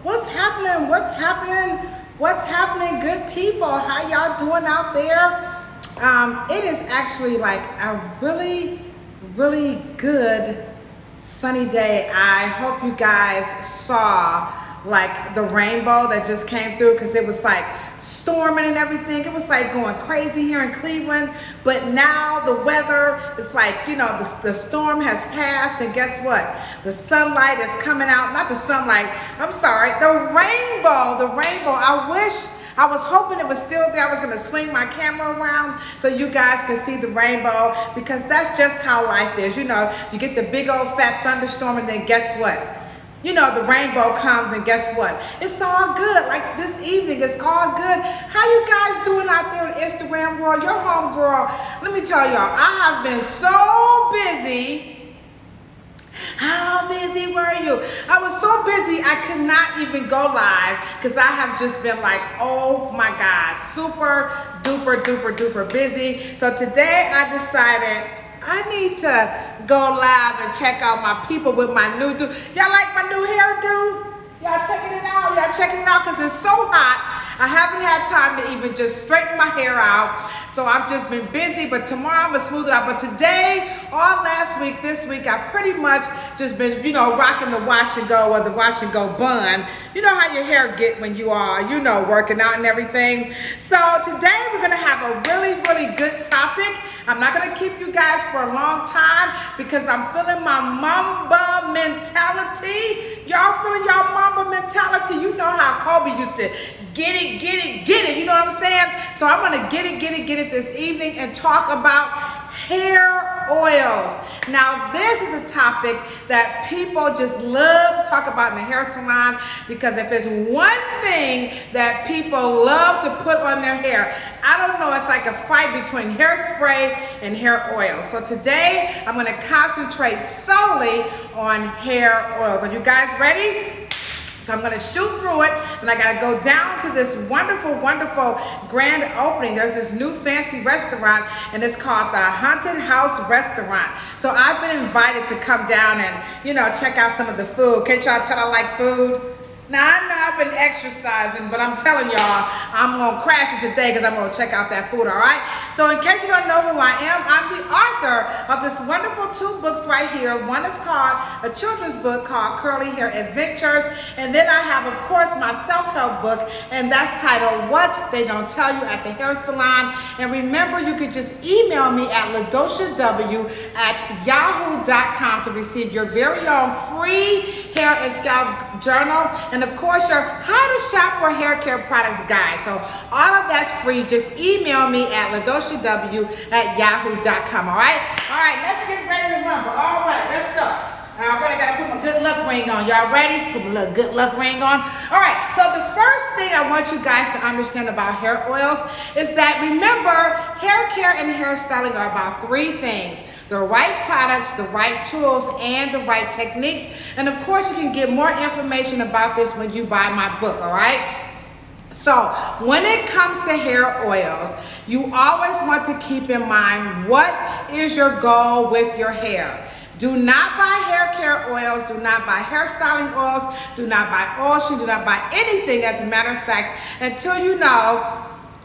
What's happening? What's happening? What's happening, good people? How y'all doing out there? It is actually like a really good sunny day. I hope you guys saw like the rainbow that just came through, because it was like storming and everything. It was like going crazy here in Cleveland, but now the weather is like, you know, the storm has passed, and guess what? The sunlight is coming out. Not the sunlight, I'm sorry, the rainbow. I was hoping it was still there. I was gonna swing my camera around so you guys can see the rainbow, because that's just how life is. You know, you get the big old fat thunderstorm, and then guess what? You know, the rainbow comes, and guess what? It's all good. Like this evening, it's all good. How you guys doing out there in Instagram world? Your home girl, let me tell y'all, I have been so busy. How busy were you? I was so busy I could not even go live, because I have just been like, oh my God, super duper busy. So today I decided I need to go live and check out my people with my new do. Y'all like my new hairdo? Y'all checking it out? Y'all checking it out? Because it's so hot. I haven't had time to even just straighten my hair out. So I've just been busy, but tomorrow I'm gonna smooth it out. But today, all last week, this week, I've pretty much just been, you know, rocking the wash and go, or the wash and go bun. You know how your hair get when you are, you know, working out and everything. So today we're gonna have a really good topic. I'm not gonna keep you guys for a long time, because I'm feeling my Mamba mentality. Y'all feeling y'all Mamba mentality? You know how Kobe used to get it. You know what I'm saying? So I'm gonna get it this evening and talk about hair oils. Now, this is a topic that people just love to talk about in the hair salon, because if it's one thing that people love to put on their hair, I don't know, it's like a fight between hairspray and hair oil. So today, I'm gonna concentrate solely on hair oils. Are you guys ready? So I'm gonna shoot through it, and I gotta go down to this wonderful grand opening. There's this new fancy restaurant, and it's called the Haunted House Restaurant. So I've been invited to come down and, you know, check out some of the food. Can't y'all tell I like food? Now, I know I've been exercising, but I'm telling y'all, I'm gonna crash it today, because I'm gonna check out that food, all right? So in case you don't know who I am, I'm the author of this wonderful 2 books right here. One is called a children's book called Curly Hair Adventures, and then I have, of course, my self-help book, and that's titled What They Don't Tell You at the Hair Salon. And remember, you could just email me at ladoshaw@yahoo.com to receive your very own free hair and scalp journal, and of course your how to shop for hair care products guide. So all of that's free. Just email me at ladoshaw@yahoo.com. All right, let's get ready to rumble. All right, let's go. I gotta put my good luck ring on. Y'all ready? Put my little good luck ring on. All right, so the first thing I want you guys to understand about hair oils is that, remember, hair care and hairstyling are about 3 things: the right products, the right tools, and the right techniques. And of course, you can get more information about this when you buy my book, all right? So when it comes to hair oils, you always want to keep in mind, what is your goal with your hair? Do not buy hair care oils, do not buy hairstyling oils, do not buy oil sheen, do not buy anything, as a matter of fact, until you know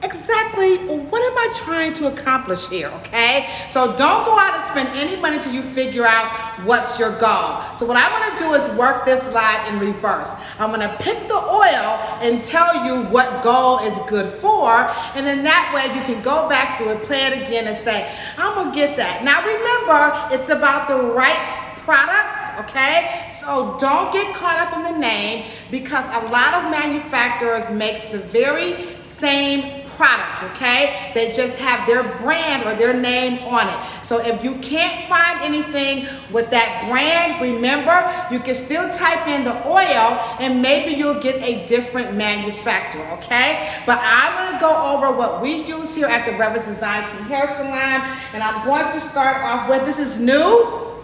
exactly what am I trying to accomplish here, okay? So don't go out and spend any money until you figure out what's your goal. So what I'm gonna do is work this live in reverse. I'm gonna pick the oil and tell you what goal is good for, and then that way you can go back through it, play it again, and say, I'm gonna get that. Now remember, it's about the right products, okay? So don't get caught up in the name, because a lot of manufacturers makes the very same products, okay? They just have their brand or their name on it. So if you can't find anything with that brand, remember, you can still type in the oil and maybe you'll get a different manufacturer, okay? But I'm gonna go over what we use here at the Reverend's Design Team Hair Salon, and I'm going to start off with, this is new,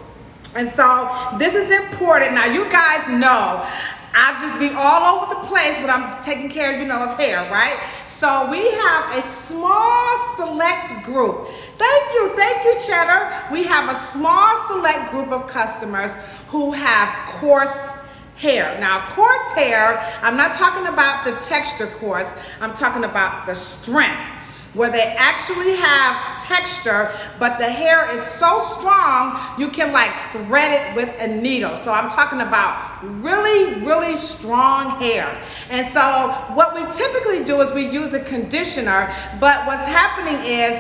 and so this is important. Now you guys know I'll just be all over the place when I'm taking care, you know, of hair, right? So we have a small select group. Thank you, Cheddar. We have a small select group of customers who have coarse hair. Now, coarse hair, I'm not talking about the texture coarse, I'm talking about the strength, where they actually have texture, but the hair is so strong you can like thread it with a needle. So I'm talking about really, really strong hair. And so what we typically do is we use a conditioner, but what's happening is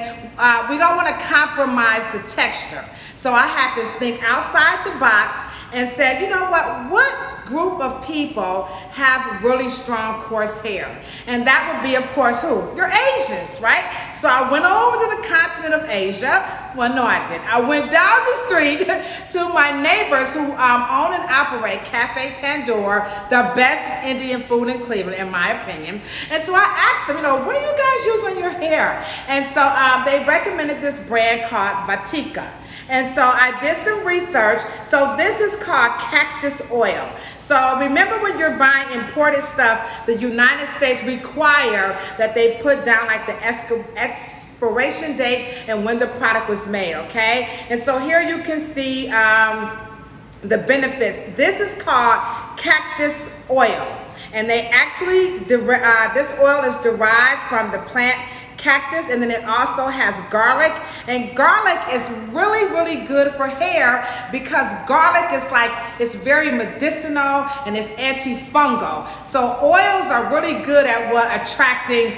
we don't want to compromise the texture. So I had to think outside the box and said, you know what group of people have really strong coarse hair? And that would be, of course, who? Your Asians, right? So I went over to the continent of Asia. Well, no, I didn't. I went down the street to my neighbors who own and operate Cafe Tandoor, the best Indian food in Cleveland, in my opinion. And so I asked them, what do you guys use on your hair? And so they recommended this brand called Vatica. And so I did some research. So this is called cactus oil. So remember, when you're buying imported stuff, the United States require that they put down like the expiration date and when the product was made, okay? And so here you can see the benefits. This is called cactus oil. And they actually, this oil is derived from the plant cactus, and then it also has garlic, and garlic is really, really good for hair because garlic is like, it's very medicinal and it's antifungal. So oils are really good at attracting,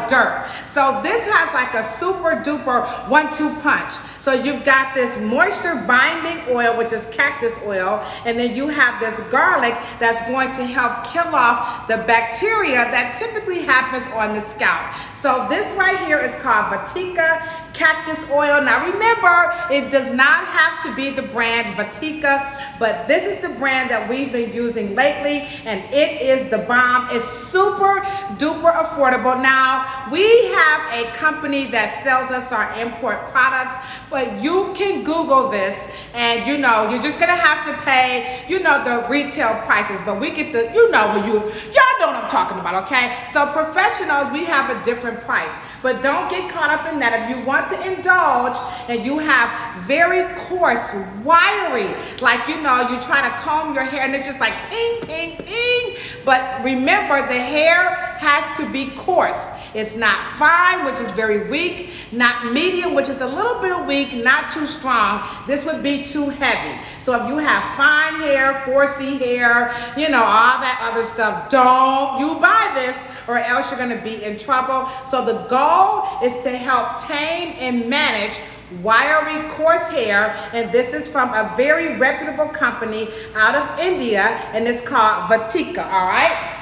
dirt. So this has like a super duper 1-2 punch. So you've got this moisture binding oil, which is cactus oil, and then you have this garlic that's going to help kill off the bacteria that typically happens on the scalp. So this right here is called Vatica Cactus Oil. Now remember, it does not have to be the brand Vatica, but this is the brand that we've been using lately, and it is the bomb. It's super duper affordable. Now, we have a company that sells us our import products, but you can Google this, and you're just gonna have to pay, the retail prices, but we get the, y'all know what I'm talking about, okay? So professionals, we have a different price, but don't get caught up in that. If you want to indulge and you have very coarse, wiry, like, you try to comb your hair and it's just like ping, ping, ping, but remember, the hair has to be coarse. It's not fine, which is very weak, not medium, which is a little bit weak, not too strong. This would be too heavy. So if you have fine hair, 4C hair, all that other stuff, don't you buy this, or else you're gonna be in trouble. So the goal is to help tame and manage wiry, coarse hair, and this is from a very reputable company out of India, and it's called Vatica, all right?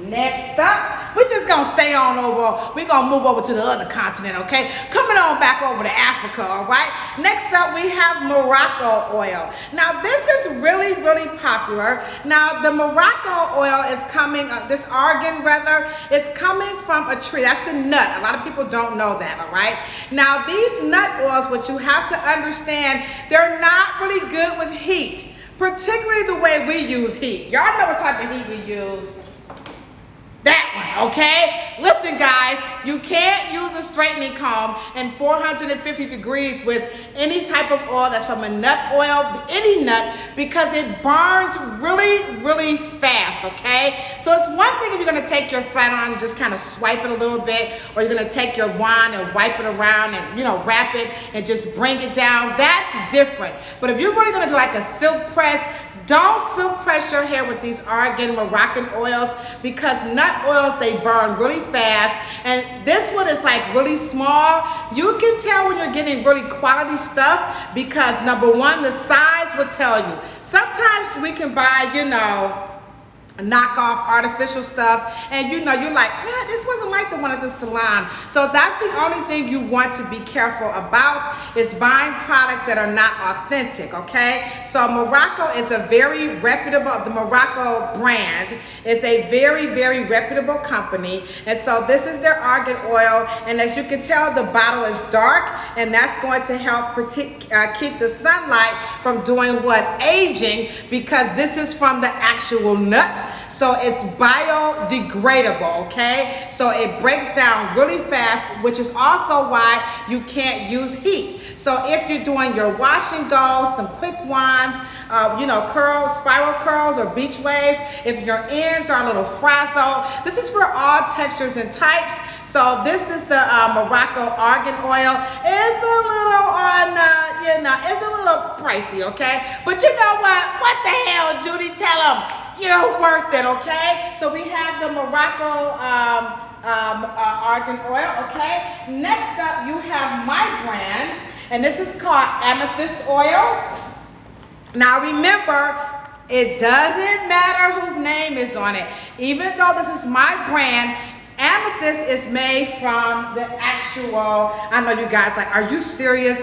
Next up, we're just gonna stay on over, we're gonna move over to the other continent, okay? Coming on back over to Africa, all right? Next up, we have Morocco Oil. Now, this is really, really popular. Now, the Morocco Oil is coming, this argan rather, it's coming from a tree. That's a nut. A lot of people don't know that, all right? Now, these nut oils, what you have to understand, they're not really good with heat, particularly the way we use heat. Y'all know what type of heat we use. That one, okay? Listen, guys, you can't use a straightening comb in 450 degrees with any type of oil that's from a nut oil, any nut, because it burns really, really fast, okay? So it's one thing if you're gonna take your flat iron and just kind of swipe it a little bit, or you're gonna take your wand and wipe it around and, wrap it and just bring it down. That's different. But if you're really gonna do like a silk press, don't silk press your hair with these Argan Moroccan oils, because nut oils, they burn really fast. And this one is like really small. You can tell when you're getting really quality stuff because number one, the size will tell you. Sometimes we can buy, knockoff artificial stuff, and you're like, man, this wasn't like the one at the salon. So that's the only thing you want to be careful about, is buying products that are not authentic, okay? So Morocco is a very reputable, the Morocco brand is a very, very reputable company, and so this is their argan oil, and as you can tell, the bottle is dark, and that's going to help keep the sunlight from doing what? Aging, because this is from the actual nut. So it's biodegradable, okay? So it breaks down really fast, which is also why you can't use heat. So if you're doing your wash and go, some quick wands, curls, spiral curls or beach waves, if your ends are a little frazzled. This is for all textures and types. So this is the Morocco Argan Oil. It's a little on, it's a little pricey, okay? But you know what? What the hell, Judy? Tell them you're worth it, okay? So we have the Morocco Argan Oil, okay? Next up, you have my brand, and this is called Amethyst Oil. Now remember, it doesn't matter whose name is on it. Even though this is my brand, Amethyst is made from the actual, I know you guys like, are you serious?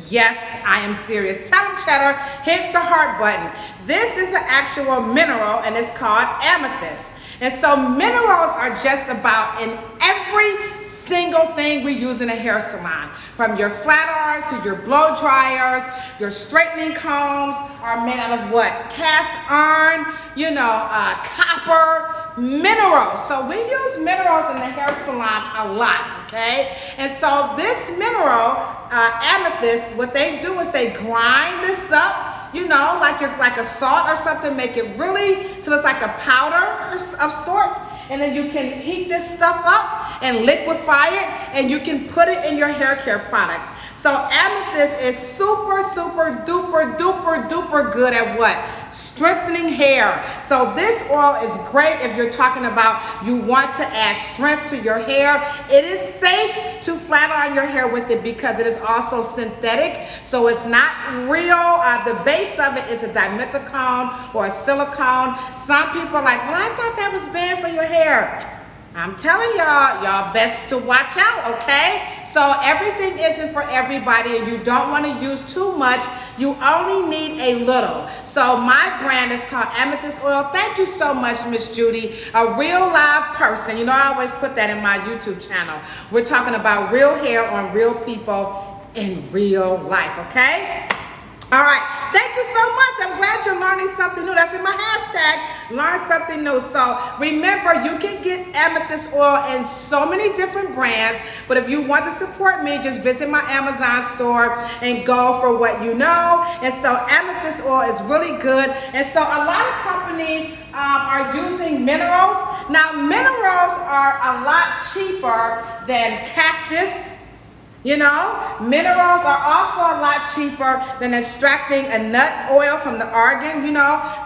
Yes, I am serious. Tell them, Cheddar, hit the heart button. This is an actual mineral and it's called amethyst. And so minerals are just about in every single thing we use in a hair salon. From your flat irons to your blow dryers, your straightening combs are made out of what? Cast iron, copper, minerals. So we use minerals in the hair salon a lot, okay? And so this mineral, amethyst, what they do is they grind this up, like a salt or something, make it really till it's like a powder of sorts, and then you can heat this stuff up and liquefy it, and you can put it in your hair care products. So amethyst is super, super, duper, duper, duper good at what? Strengthening hair. So this oil is great if you're talking about you want to add strength to your hair. It is safe to flat iron your hair with it because it is also synthetic. So it's not real. The base of it is a dimethicone or a silicone. Some people are like, well, I thought that was bad for your hair. I'm telling y'all best to watch out, okay? So everything isn't for everybody, and you don't want to use too much. You only need a little. So my brand is called Amethyst Oil. Thank you so much, Miss Judy. A real live person. I always put that in my YouTube channel. We're talking about real hair on real people in real life, okay? All right, thank you so much. I'm glad you're learning something new. That's in my hashtag, learn something new. So remember, you can get amethyst oil in so many different brands, but if you want to support me, just visit my Amazon store and go for what you know. And so amethyst oil is really good. And so a lot of companies are using minerals. Now, minerals are a lot cheaper than cactus. Minerals are also a lot cheaper than extracting a nut oil from the argan,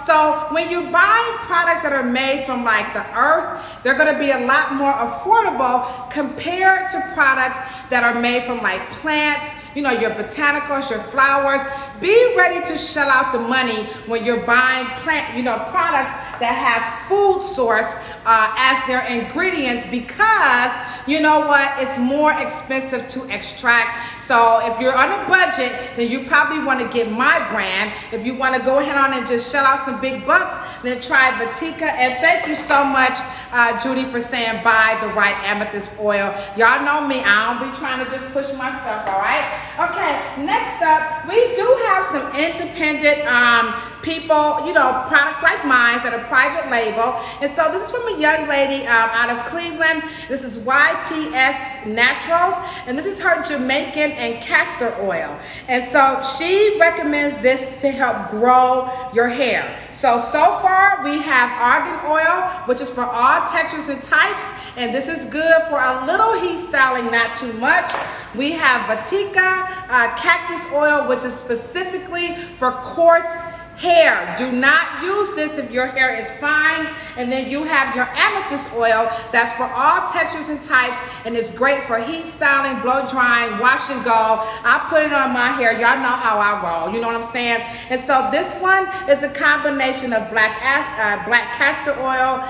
So when you buy products that are made from like the earth, they're going to be a lot more affordable compared to products that are made from like plants, your botanicals, your flowers. Be ready to shell out the money when you're buying products that has food source as their ingredients, because you know what? It's more expensive to extract. So if you're on a budget, then you probably want to get my brand. If you want to go ahead on and just shell out some big bucks, then try Vatica. And thank you so much, Judy, for saying buy the right amethyst oil. Y'all know me. I don't be trying to just push my stuff, all right? Okay, next up, we do have some independent people, products like mine that are private label. And so this is from a young lady out of Cleveland. This is YTS Naturals, and this is her Jamaican and castor oil. And so she recommends this to help grow your hair. So far we have Argan Oil, which is for all textures and types, and this is good for a little heat styling, not too much. We have Vatica Cactus Oil, which is specifically for coarse hair. Do not use this if your hair is fine. And then you have your amethyst oil that's for all textures and types, and it's great for heat styling, blow drying, wash and go. I put it on my hair. Y'all know how I roll. You know what I'm saying? And so this one is a combination of black castor oil,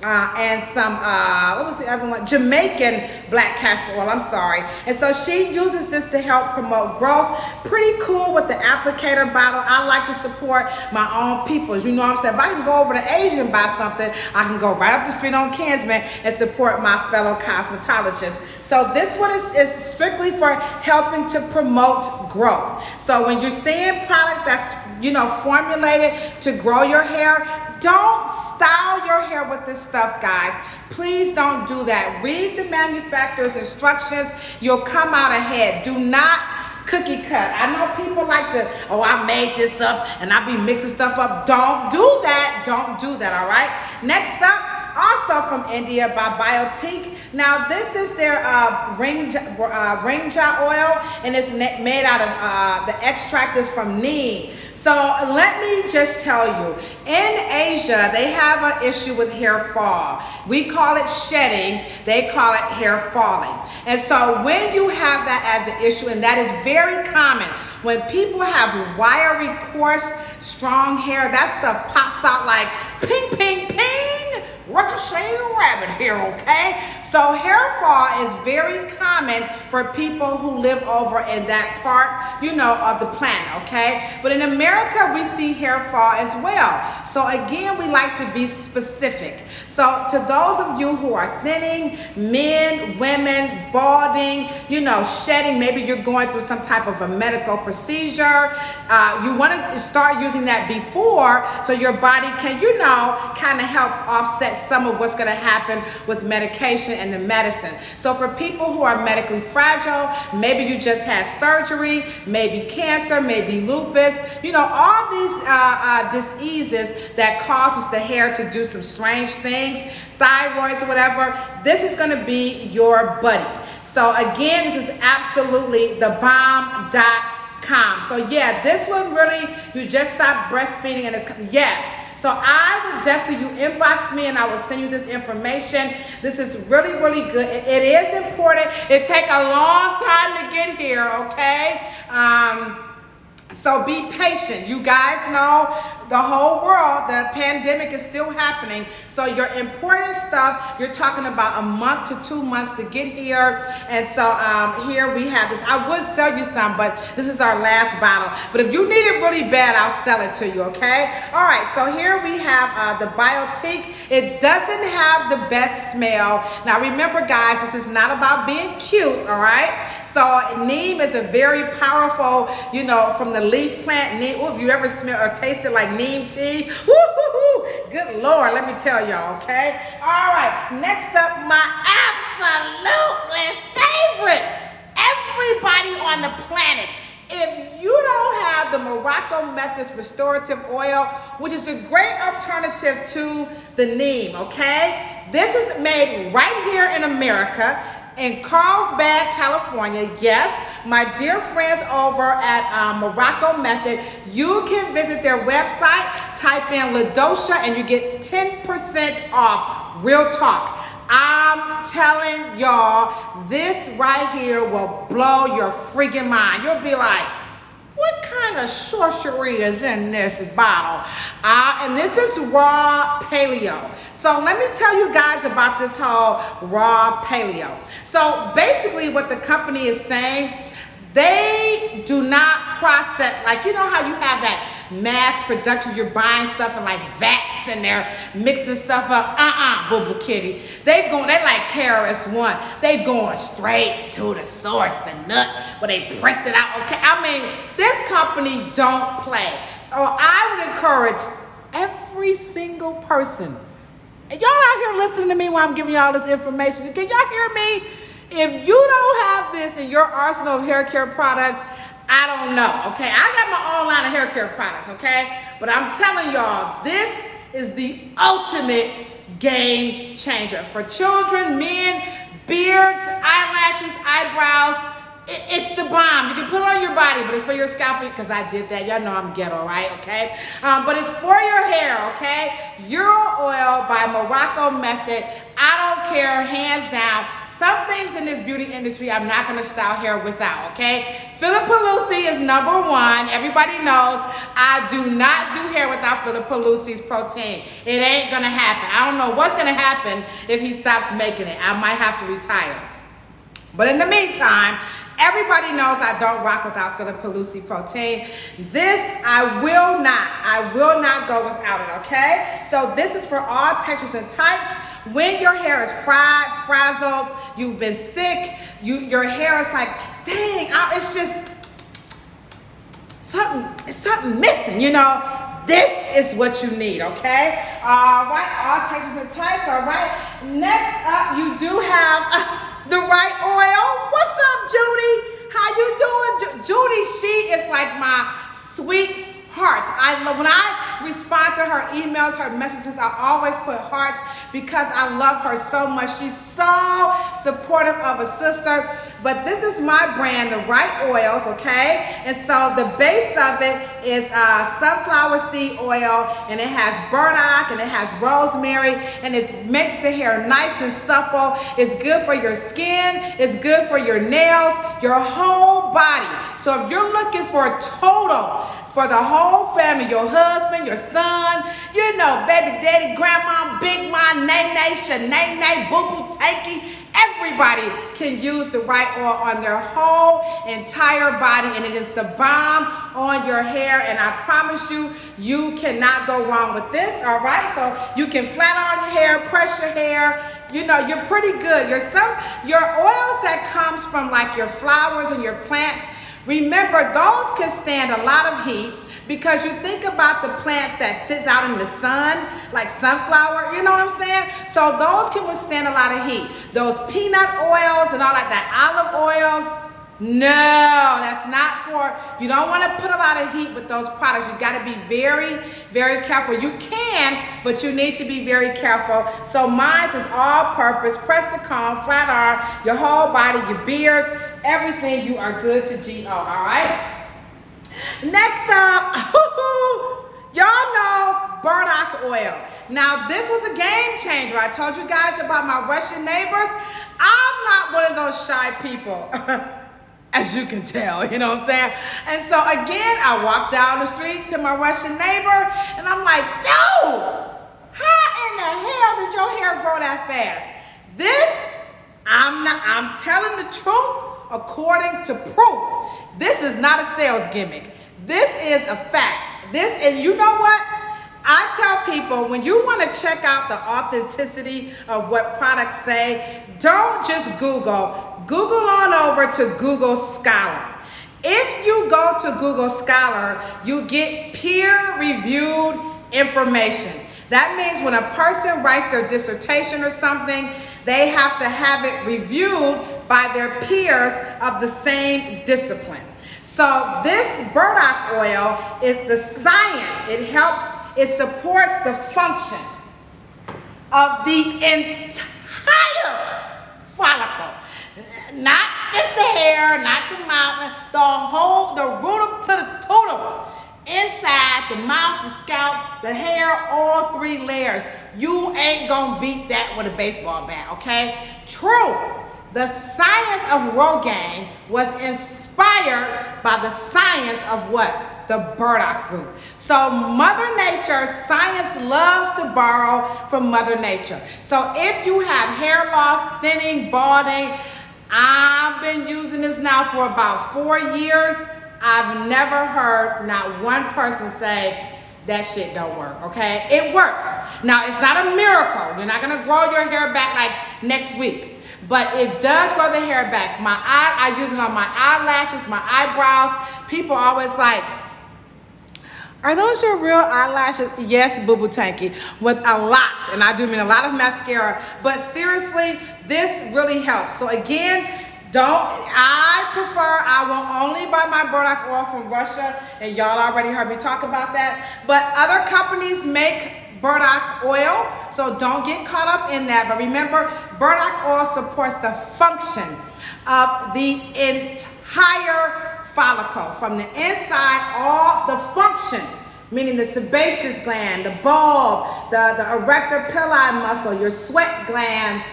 and some, what was the other one? Jamaican black castor oil, I'm sorry. And so she uses this to help promote growth. Pretty cool with the applicator bottle. I like to support my own peoples. You know what I'm saying? If I can go over to Asia and buy something, I can go right up the street on Kinsman and support my fellow cosmetologists. So this one is strictly for helping to promote growth. So when you're seeing products that's, formulated to grow your hair, don't style your hair with this stuff, guys. Please don't do that. Read the manufacturer's instructions. You'll come out ahead. Do not cookie cut. I know people like to, oh, I made this up and I be mixing stuff up. Don't do that. Don't do that, all right? Next up, also from India by Vatica. Now this is their Ringja oil, and it's made out of the extract is from neem. So let me just tell you, in Asia, they have an issue with hair fall. We call it shedding, they call it hair falling. And so when you have that as an issue, and that is very common, when people have wiry, coarse, strong hair, that stuff pops out like ping, ping, ping, ricochet rabbit hair, okay? So hair fall is very common for people who live over in that part, you know, of the planet, okay? But in America, we see hair fall as well. So again, we like to be specific. So to those of you who are thinning, men, women, balding, you know, shedding, maybe you're going through some type of a medical procedure, you want to start using that before so your body can, you know, kind of help offset some of what's going to happen with medication and the medicine. So for people who are medically fragile, maybe you just had surgery, maybe cancer, maybe lupus, you know, all these diseases that causes the hair to do some strange things, thyroids or whatever, this is going to be your buddy. So again, this is absolutely the bomb.com. So yeah, this one really, you just stop breastfeeding and it's, yes. So I would definitely, you inbox me and I will send you this information. This is really, really good. It is important. It takes a long time to get here, okay? So be patient. You guys know the whole world, the pandemic is still happening. So your important stuff, you're talking about a month to 2 months to get here. And so here we have this. I would sell you some, but this is our last bottle. But if you need it really bad, I'll sell it to you, okay? All right, so here we have the Vatica. It doesn't have the best smell. Now remember guys, this is not about being cute, all right? So neem is a very powerful, you know, from the leaf plant. Neem, ooh, if you ever smell or tasted like neem tea, woo-hoo-hoo, good Lord, let me tell y'all, okay? All right, next up, my absolutely favorite, everybody on the planet. If you don't have the Morocco Amethyst Restorative Oil, which is a great alternative to the neem, okay? This is made right here in America, in Carlsbad, California. Yes, my dear friends over at Morocco Method, you can visit their website, type in LaDosha, and you get 10% off. Real talk. I'm telling y'all, this right here will blow your freaking mind. You'll be like, what kind of sorcery is in this bottle? And this is raw paleo. So let me tell you guys about this whole raw paleo. So basically what the company is saying, they do not process, like you know how you have that mass production, you're buying stuff in like vats and they're mixing stuff up. Boo-boo kitty. They like KRS-One. They going straight to the source, the nut, where they press it out. Okay, I mean, this company don't play. So I would encourage every single person. And y'all out here listening to me while I'm giving y'all this information. Can y'all hear me? If you don't have this in your arsenal of hair care products, I don't know, okay? I got my own line of hair care products, okay? But I'm telling y'all, this is the ultimate game changer. For children, men, beards, eyelashes, eyebrows, it's the bomb. You can put it on your body, but it's for your scalp, because I did that. Y'all know I'm ghetto, right? Okay? But it's for your hair, okay? Euro Oil by Morocco Method. I don't care, hands down. Some things in this beauty industry I'm not going to style hair without, okay? Pelusi is #1. Everybody knows I do not do hair without Pelusi's protein. It ain't going to happen. I don't know what's going to happen if he stops making it. I might have to retire. But in the meantime, everybody knows I don't rock without Pelusi protein. This, I will not go without it, okay? So this is for all textures and types. When your hair is fried, frazzled, you've been sick, your hair is like, dang, it's just something missing, you know? This is what you need, okay? All right, all textures and types, all right? Next up, you do have the Wright oil. What's up, Judy? How how you doing, Judy? She is like my sweet hearts. I love when I respond to her emails, her messages, I always put hearts because I love her so much. She's so supportive of a sister. But this is my brand, the Wright oils, okay? And so the base of it is sunflower seed oil, and it has burdock, and it has rosemary, and it makes the hair nice and supple. It's good for your skin. It's good for your nails, your whole body. So if you're looking for a total, for the whole family, your husband, your son, you know, baby daddy, grandma, big mom, nay-nay, shanay-nay, boo-boo, tanky, everybody can use the Wright oil on their whole entire body, and it is the bomb on your hair, and I promise you, you cannot go wrong with this, all right? So you can flat iron your hair, press your hair, you know, you're pretty good. Your oils that comes from like your flowers and your plants, remember, those can stand a lot of heat because you think about the plants that sits out in the sun, like sunflower, you know what I'm saying? So those can withstand a lot of heat. Those peanut oils and all like that, olive oils, no, that's not for, you don't want to put a lot of heat with those products. You got to be very, very careful. You can, but you need to be very careful. So mine is all purpose, press the comb, flat iron, your whole body, your beards, everything, you are good to go, all right? Next up, y'all know Burdock Oil. Now, this was a game changer. I told you guys about my Russian neighbors. I'm not one of those shy people, as you can tell, you know what I'm saying? And so, again, I walked down the street to my Russian neighbor, and I'm like, dude, how in the hell did your hair grow that fast? I'm telling the truth. According to proof, this is not a sales gimmick. This is a fact. And you know what? I tell people, when you want to check out the authenticity of what products say, don't just Google. Google on over to Google Scholar. If you go to Google Scholar, you get peer-reviewed information. That means when a person writes their dissertation or something, they have to have it reviewed by their peers of the same discipline. So this burdock oil is the science. It helps, it supports the function of the entire follicle. Not just the hair, not the mouth, the root to the totem. Inside, the mouth, the scalp, the hair, all three layers. You ain't gonna beat that with a baseball bat, okay? True. The science of Rogaine was inspired by the science of what? The burdock root. So Mother Nature, science loves to borrow from Mother Nature. So if you have hair loss, thinning, balding, I've been using this now for about 4 years. I've never heard not one person say that shit don't work, okay? It works. Now, it's not a miracle. You're not gonna grow your hair back like next week. But it does grow the hair back. I use it on my eyelashes, my eyebrows. People always like, are those your real eyelashes? Yes, boo-boo tanky, with a lot. And I do mean a lot of mascara. But seriously, this really helps. So again, I will only buy my burdock oil from Russia. And y'all already heard me talk about that. But other companies make burdock oil, so don't get caught up in that. But remember, burdock oil supports the function of the entire follicle, from the inside, all the function, meaning the sebaceous gland, the bulb, the erector pili muscle, your sweat glands,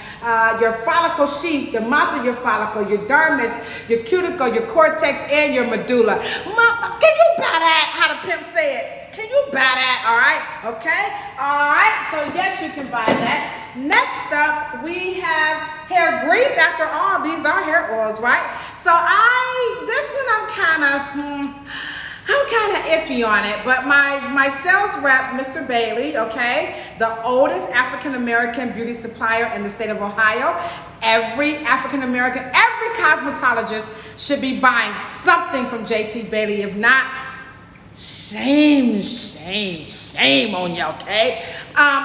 your follicle sheath, the mouth of your follicle, your dermis, your cuticle, your cortex, and your medulla. Mama, can you buy that? How the pimp said. Can you buy that? All right, okay? All right, so yes, you can buy that. Next up, we have hair grease. After all, these are hair oils, right? So this one I'm kind of iffy on it, but my sales rep, Mr. Bailey, okay, the oldest African-American beauty supplier in the state of Ohio, every African-American, every cosmetologist should be buying something from JT Bailey. If not, shame on you, okay?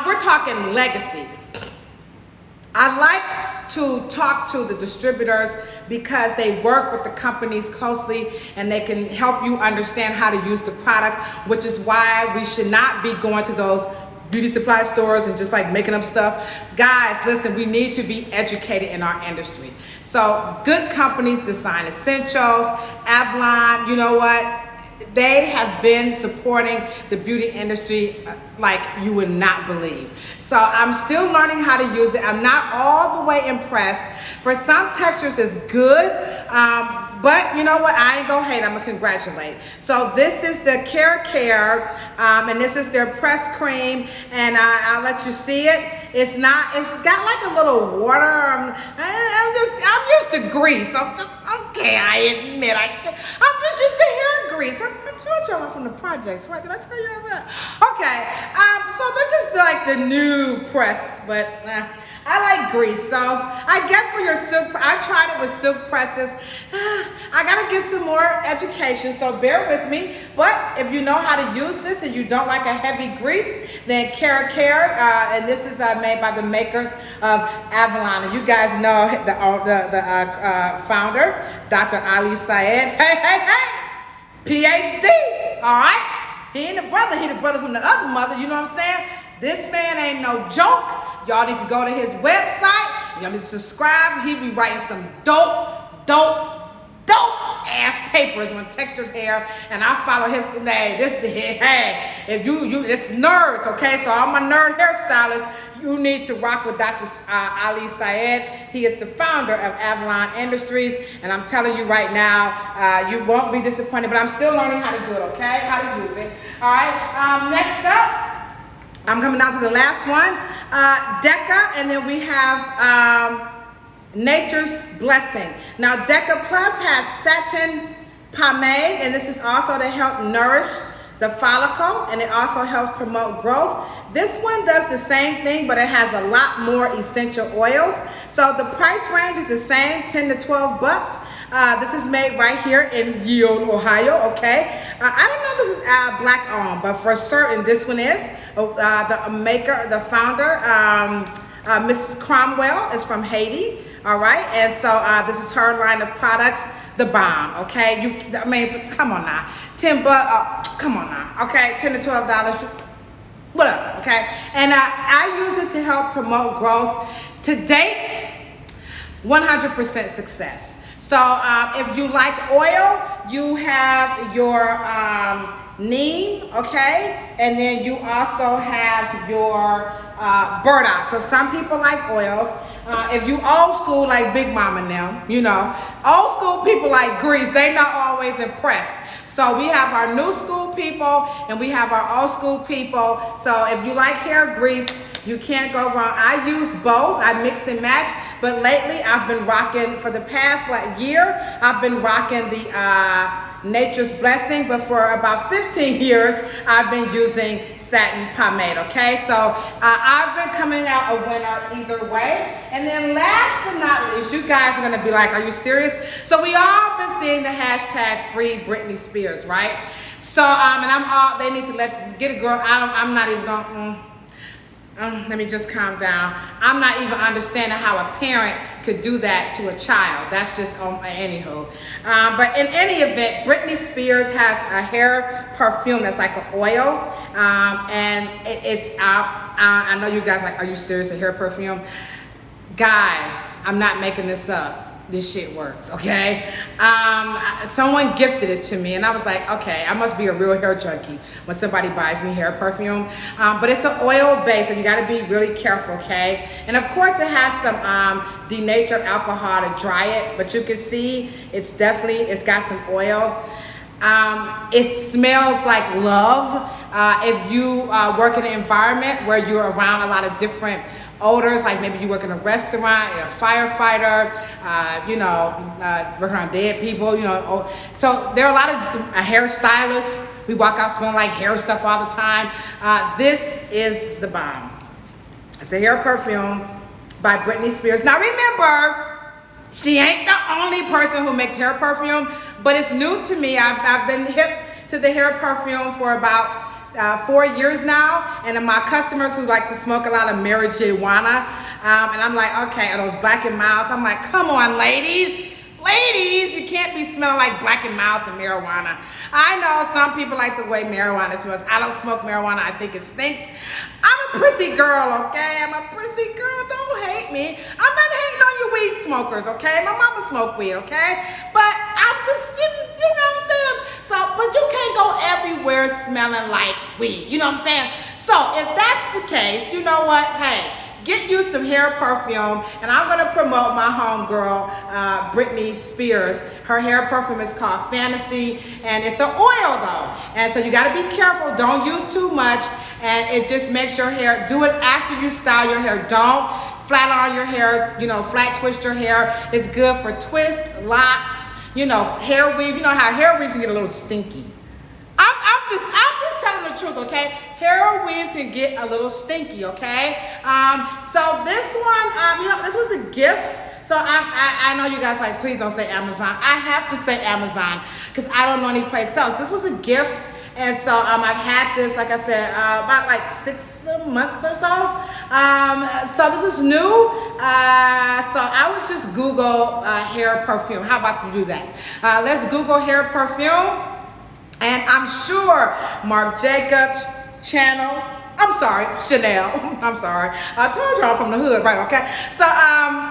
We're talking legacy. I like to talk to the distributors because they work with the companies closely and they can help you understand how to use the product, which is why we should not be going to those beauty supply stores and just like making up stuff. Guys, listen, we need to be educated in our industry. So good companies, Design Essentials, Avalon, you know what? They have been supporting the beauty industry like you would not believe. So I'm still learning how to use it. I'm not all the way impressed. For some textures it's good, but you know what? I ain't gonna hate, I'm gonna congratulate. So this is the Care, and this is their press cream, and I'll let you see it. It's got like a little water. I'm used to grease. Okay, I admit, I'm just used to hair grease. I told y'all I'm from the projects, right? Did I tell you all that? Okay, so this is like the new press, but I like grease. So I guess for your silk, I tried it with silk presses. I gotta get some more education, so bear with me. But if you know how to use this and you don't like a heavy grease, then Care, and this is made by the makers of Avalon. And you guys know the founder, Dr. Ali Syed. Hey, PhD, all right? He ain't the brother, he the brother from the other mother, you know what I'm saying? This man ain't no joke. Y'all need to go to his website. Y'all need to subscribe. He be writing some dope ass papers on textured hair, and I follow his name. If you it's nerds, okay? So all my nerd hairstylists, you need to rock with Dr. Ali Syed. He is the founder of Avalon Industries, and I'm telling you right now, you won't be disappointed. But I'm still learning how to do it, okay? How to use it. All right. Next up, I'm coming down to the last one, Deca, and then we have Nature's Blessing. Now Deca Plus has satin pomade, and this is also to help nourish the follicle, and it also helps promote growth. This one does the same thing, but it has a lot more essential oils. So the price range is the same, 10 to 12 bucks. This is made right here in Yield, Ohio, okay? I don't know if this is black owned, but for certain this one is. The maker, the founder, Mrs. Cromwell, is from Haiti, all right? And so this is her line of products, the bomb, okay? Come on now, 10 bucks, come on now, okay? 10 to $12, what up, okay? And I use it to help promote growth. To date, 100% success. So if you like oil, you have your neem, okay? And then you also have your burdock. So some people like oils. If you old school like Big Mama and them, you know, old school people like grease, they not always impressed. So we have our new school people and we have our old school people. So if you like hair grease, you can't go wrong. I use both, I mix and match, but lately I've been rocking, for the past year, I've been rocking the Nature's Blessing, but for about 15 years, I've been using satin pomade, okay? So I've been coming out a winner either way. And then last but not least, you guys are gonna be like, are you serious? So we all been seeing the hashtag free Britney Spears, right? So, and they need to get a girl, I'm not even gonna, let me just calm down. I'm not even understanding how a parent could do that to a child. That's just, anywho. But in any event, Britney Spears has a hair perfume that's like an oil. And I know you guys are like, are you serious, a hair perfume? Guys, I'm not making this up. This shit works, okay? Someone gifted it to me and I was like, okay, I must be a real hair junkie when somebody buys me hair perfume. But it's an oil base, so you gotta be really careful, okay? And of course it has some denatured alcohol to dry it, but you can see it's got some oil. It smells like love. If you work in an environment where you're around a lot of different odors, like maybe you work in a restaurant, you're a firefighter, working on dead people, so there are a lot of hairstylists. We walk out smelling like hair stuff all the time. This is the bomb. It's a hair perfume by Britney Spears. Now remember, she ain't the only person who makes hair perfume, but it's new to me. I've been hip to the hair perfume for about 4 years now, and my customers who like to smoke a lot of marijuana, and I'm like, okay, and those Black and Milds, I'm like, come on, ladies, you can't be smelling like Black and Milds and marijuana. I know some people like the way marijuana smells. I don't smoke marijuana. I think it stinks. I'm a prissy girl, okay? I'm a prissy girl. Don't hate me. I'm not hating on you weed smokers, okay? My mama smoked weed, okay? But I'm just, you know what I'm saying? So, but you can't go everywhere smelling like weed. You know what I'm saying? So, if that's the case, you know what? Hey, get you some hair perfume, and I'm gonna promote my homegirl, Britney Spears. Her hair perfume is called Fantasy, and it's an oil though. And so you gotta be careful, don't use too much, and it just makes your hair, do it after you style your hair. Don't flat iron your hair, you know, flat twist your hair. It's good for twists, locks, you know, hair weave. You know how hair weaves can get a little stinky. I'm just telling the truth, okay? Hair weaves can get a little stinky, okay? So this one, you know, this was a gift. So I know you guys like, please don't say Amazon. I have to say Amazon because I don't know any place else. This was a gift, and so I've had this, like I said, about like 6 months or so. So this is new. So I would just Google hair perfume. How about you do that? Let's Google hair perfume. And I'm sure Marc Jacobs channel, I'm sorry, Chanel, I'm sorry. I told y'all from the hood, right, okay? So,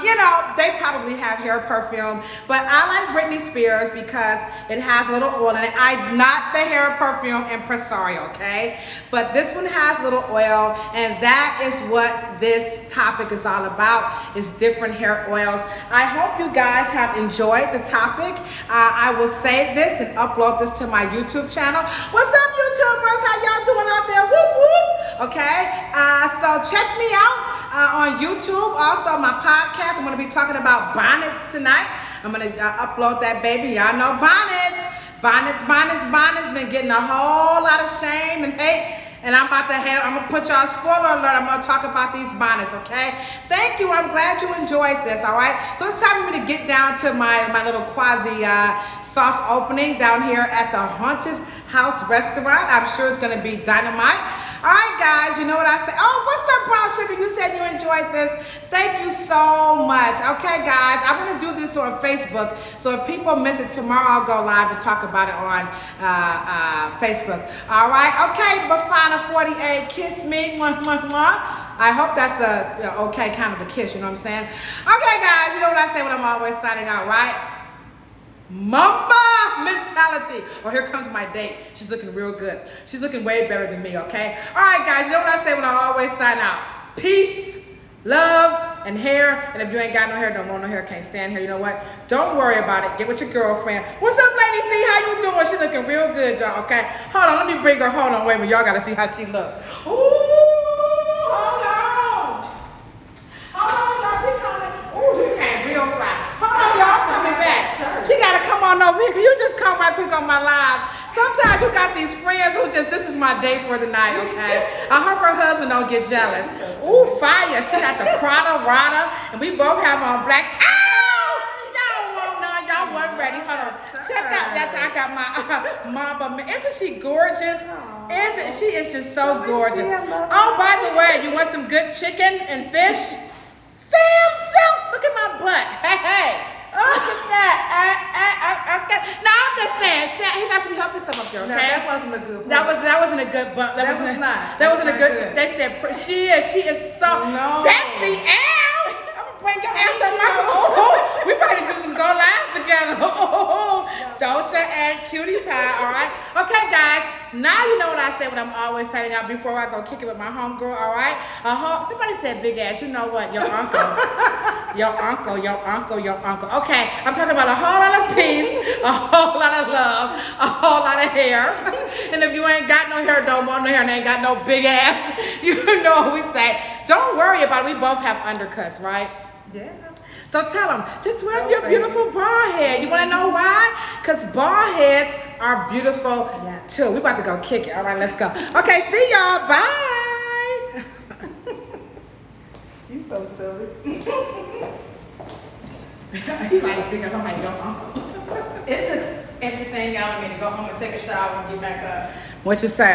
you know, they probably have hair perfume, but I like Britney Spears because it has a little oil in it. Not the hair perfume Impresario, okay? But this one has a little oil, and that is what this topic is all about, is different hair oils. I hope you guys have enjoyed the topic. I will save this and upload this to my YouTube channel. What's up, YouTubers? How y'all doing out there? Whoop, whoop. Okay, so check me out on YouTube. Also, my podcast, I'm going to be talking about bonnets tonight. I'm going to upload that, baby. Y'all know bonnets. Bonnets been getting a whole lot of shame and hate. And I'm about to I'm going to put y'all, spoiler alert, I'm going to talk about these bonnets, okay? Thank you. I'm glad you enjoyed this, all right? So it's time for me to get down to my little quasi soft opening down here at the Haunted House Restaurant. I'm sure it's going to be dynamite. All right, guys, you know what I say? Oh, what's up, Brown Sugar? You said you enjoyed this. Thank you so much. Okay, guys, I'm going to do this on Facebook. So if people miss it tomorrow, I'll go live and talk about it on Facebook. All right. Okay, Bafana 48, kiss me. Mwah, mwah, mwah. I hope that's a okay kind of a kiss, you know what I'm saying? Okay, guys, you know what I say when I'm always signing out, right? Mamba mentality. Oh, here comes my date. She's looking real good. She's looking way better than me, okay? All right, guys, you know what I say when I always sign out? Peace, love, and hair. And if you ain't got no hair, don't want no hair, can't stand hair, you know what? Don't worry about it. Get with your girlfriend. What's up, Lady C? How you doing? She's looking real good, y'all, okay? Hold on, let me bring her. Hold on, wait a minute. Y'all got to see how she looks. Ooh, hold on. Hold on, y'all. She coming. Ooh, you came real fly. Hold on, y'all coming back. She got to come on over here. Can you just come right quick on my live? Sometimes you got these friends who just, this is my date for the night, okay? I hope her husband don't get jealous. Ooh, fire. She got the Prada Rada, and we both have on black. Ow! Y'all want none. Y'all wasn't ready. Hold on. Check out that. I got my Mamba. Isn't she gorgeous? Isn't she? Is just so gorgeous. Oh, by the way, you want some good chicken and fish? Sam Sells, look at my butt. Hey. Look at that. Okay. No, I'm just saying, he got some healthy stuff up there, okay? No, that wasn't a good bump. That wasn't a good bump. That was not. That wasn't a good. They said she is so sexy. Ow! I'm gonna bring your ass up my. Oh, we probably do some go lives together. Oh, Doja and Cutie Pie. All right. Okay, guys. Now you know what I say when I'm always signing out before I go kick it with my homegirl. All right. Somebody said big ass. You know what? Your uncle. Your uncle. Okay, I'm talking about a whole lot of peace, a whole lot of love, a whole lot of hair. And if you ain't got no hair, don't want no hair, and ain't got no big ass, you know what we say. Don't worry about it. We both have undercuts, right? Yeah. So tell them, just wear your beautiful bald head. You want to know why? Because bald heads are beautiful too. We about to go kick it. All right, let's go. Okay, see y'all. Bye. You so silly. Because I'm like, your uncle. It took everything out of me to go home and take a shower and get back up. What you say?